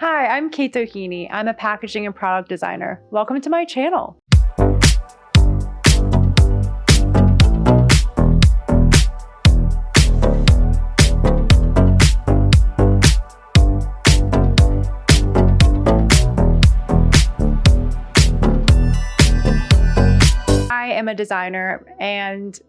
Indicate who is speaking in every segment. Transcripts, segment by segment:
Speaker 1: Hi, I'm Kate Doheny. I'm a packaging and product designer. Welcome to my channel. I am a designer and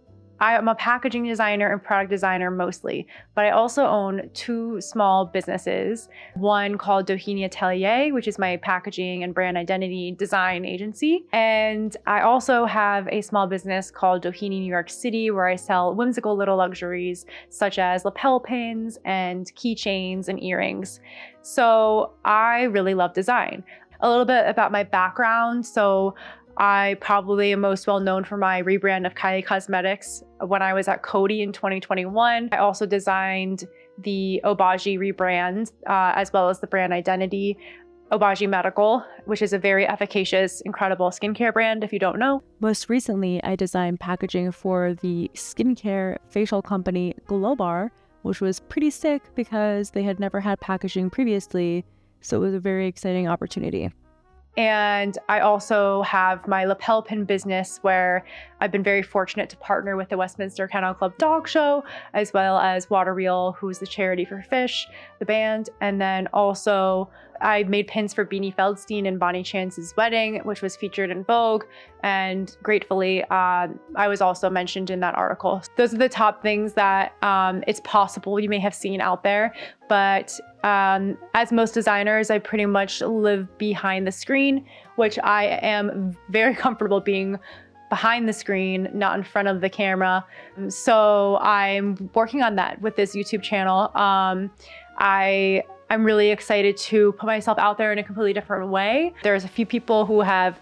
Speaker 1: I am a packaging designer and product designer mostly, but I also own two small businesses. One called Doheny Atelier, which is my packaging and brand identity design agency. And I also have a small business called Doheny New York City, where I sell whimsical little luxuries such as lapel pins and keychains and earrings. So I really love design. A little bit about my background. So I probably am most well known for my rebrand of Kylie Cosmetics when I was at Coty in 2021. I also designed the Obagi rebrand, as well as the brand identity, Obagi Medical, which is a very efficacious, incredible skincare brand if you don't know.
Speaker 2: Most recently, I designed packaging for the skincare facial company Glowbar, which was pretty sick because they had never had packaging previously, so it was a very exciting opportunity.
Speaker 1: And I also have my lapel pin business where I've been very fortunate to partner with the Westminster Kennel Club dog show, as well as WaterWheel, who's the charity for Phish, the band. And then also I made pins for Beanie Feldstein and Bonnie Chance's wedding, which was featured in Vogue. And gratefully, I was also mentioned in that article. Those are the top things that it's possible you may have seen out there. But as most designers, I pretty much live behind the screen, which I am very comfortable being behind the screen, not in front of the camera. So I'm working on that with this YouTube channel. I'm really excited to put myself out there in a completely different way. There's a few people who have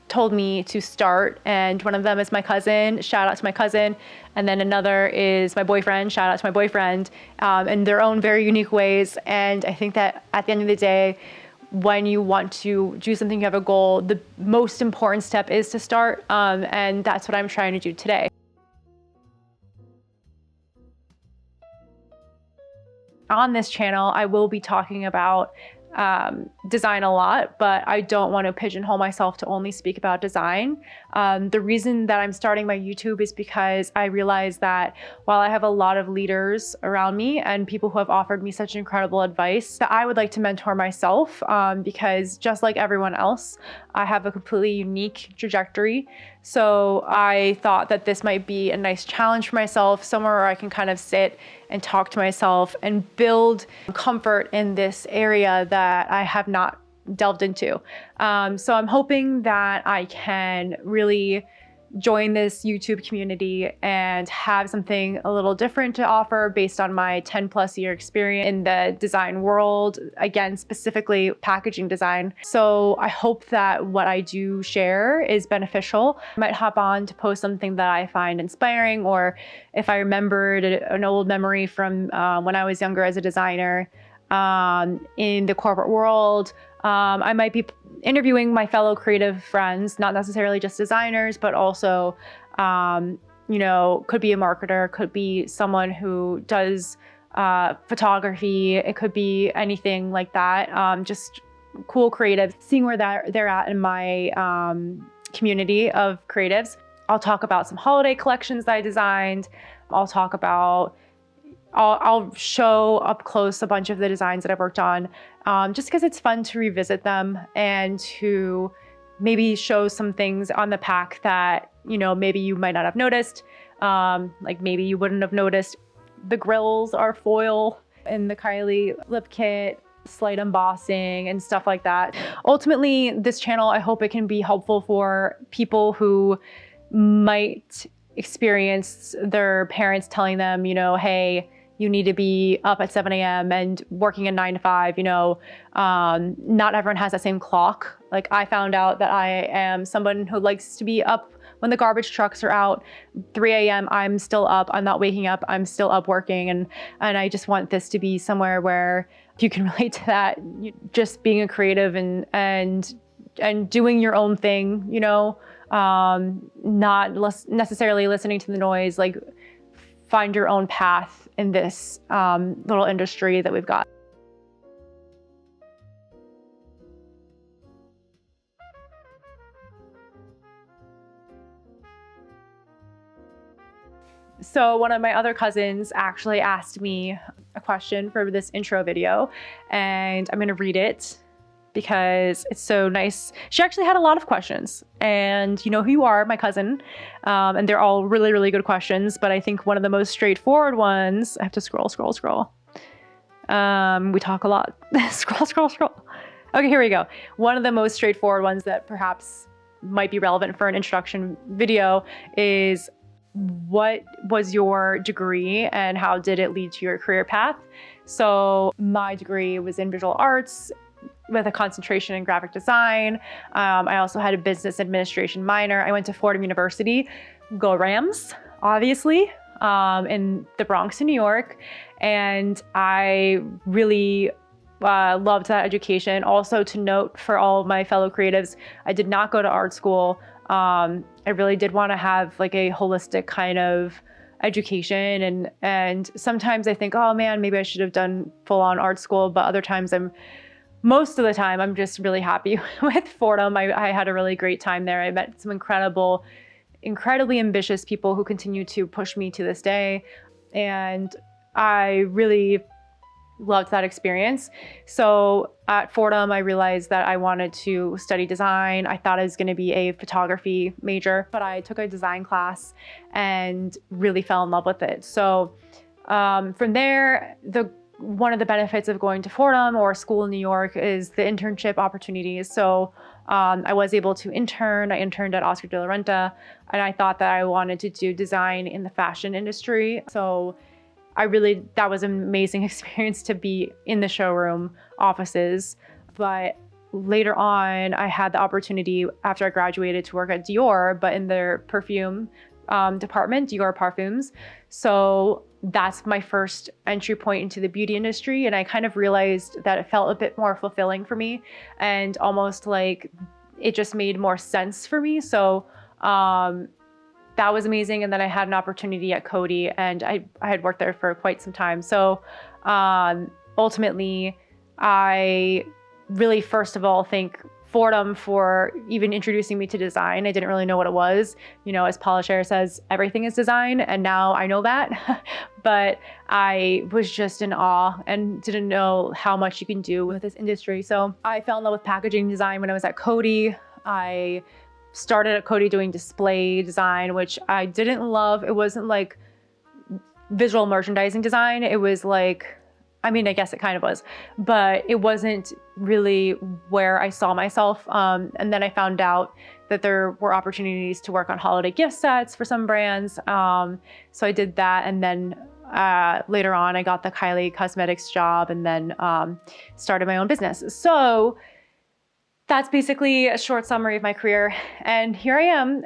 Speaker 1: told me to start, and one of them is my cousin. Shout out to my cousin. And then another is my boyfriend. Shout out to my boyfriend, in their own very unique ways. And I think that at the end of the day, when you want to do something, you have a goal, the most important step is to start. And that's what I'm trying to do today. On this channel, I will be talking about design a lot, but I don't want to pigeonhole myself to only speak about design. The reason that I'm starting my YouTube is because I realize that while I have a lot of leaders around me and people who have offered me such incredible advice, that I would like to mentor myself, because just like everyone else, I have a completely unique trajectory. So I thought that this might be a nice challenge for myself, somewhere where I can kind of sit and talk to myself and build comfort in this area that I have not delved into. So I'm hoping that I can really join this YouTube community and have something a little different to offer based on my 10+ year experience in the design world, again, specifically packaging design. So I hope that what I do share is beneficial. I might hop on to post something that I find inspiring, or if I remembered an old memory from when I was younger as a designer in the corporate world. I might be interviewing my fellow creative friends, not necessarily just designers, but also, could be a marketer, could be someone who does photography. It could be anything like that. Just cool creatives, seeing where they're at in my community of creatives. I'll talk about some holiday collections that I designed. I'll show up close a bunch of the designs that I've worked on, just because it's fun to revisit them and to maybe show some things on the pack that, maybe you might not have noticed. Like maybe you wouldn't have noticed the grills are foil in the Kylie lip kit, slight embossing and stuff like that. Ultimately, this channel, I hope it can be helpful for people who might experience their parents telling them, hey, you need to be up at 7 a.m. and working a 9 to 5, not everyone has that same clock. Like I found out that I am someone who likes to be up when the garbage trucks are out. 3 a.m. I'm still up. I'm not waking up. I'm still up working. And I just want this to be somewhere where you can relate to that, just being a creative and doing your own thing, not necessarily listening to the noise, like find your own path in this little industry that we've got. So one of my other cousins actually asked me a question for this intro video, and I'm gonna read it because it's so nice. She actually had a lot of questions, and you know who you are, my cousin, and they're all really, really good questions, but I think one of the most straightforward ones, I have to scroll. We talk a lot. Scroll. Okay, here we go. One of the most straightforward ones that perhaps might be relevant for an introduction video is, what was your degree and how did it lead to your career path? So my degree was in visual arts with a concentration in graphic design. I also had a business administration minor. I went to Fordham University, go Rams, obviously, in the Bronx in New York. And I really loved that education. Also, to note for all of my fellow creatives, I did not go to art school. I really did want to have like a holistic kind of education, and sometimes I think, oh man, maybe I should have done full-on art school, but other times most of the time I'm just really happy with Fordham. I had a really great time there. I met some incredibly ambitious people who continue to push me to this day, and I really loved that experience. So at Fordham, I realized that I wanted to study design. I thought I was going to be a photography major, but I took a design class and really fell in love with it. So from there, one of the benefits of going to Fordham or school in New York is the internship opportunities. So I was able to intern. I interned at Oscar de la Renta, and I thought that I wanted to do design in the fashion industry. So that was an amazing experience to be in the showroom offices. But later on, I had the opportunity after I graduated to work at Dior, but in their perfume department, Dior Parfums. So that's my first entry point into the beauty industry. And I kind of realized that it felt a bit more fulfilling for me and almost like it just made more sense for me. So that was amazing. And then I had an opportunity at Coty, and I had worked there for quite some time. So ultimately, I really, first of all, thank Fordham for even introducing me to design. I didn't really know what it was. You know, as Paula Scher says, everything is design, and now I know that. But I was just in awe and didn't know how much you can do with this industry. So I fell in love with packaging design when I was at Coty. I started at Coty doing display design, which I didn't love. It wasn't like visual merchandising design. It was like, I mean, I guess it kind of was, but it wasn't really where I saw myself. And then I found out that there were opportunities to work on holiday gift sets for some brands. So I did that. And then later on, I got the Kylie Cosmetics job, and then started my own business. So that's basically a short summary of my career. And here I am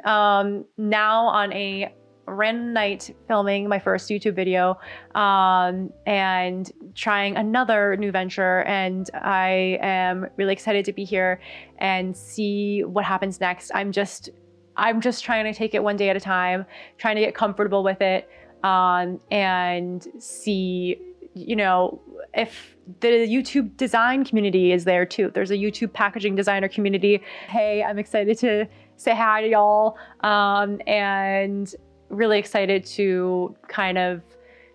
Speaker 1: now on a random night filming my first YouTube video and trying another new venture. And I am really excited to be here and see what happens next. I'm just trying to take it one day at a time, trying to get comfortable with it, and see, you know, if the YouTube design community is there too. There's a YouTube packaging designer community. Hey, I'm excited to say hi to y'all, and really excited to kind of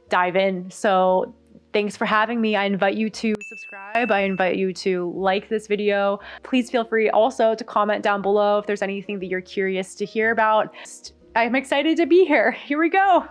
Speaker 1: dive in. So thanks for having me. I invite you to subscribe. I invite you to like this video. Please feel free also to comment down below if there's anything that you're curious to hear about. I'm excited to be here. Here we go.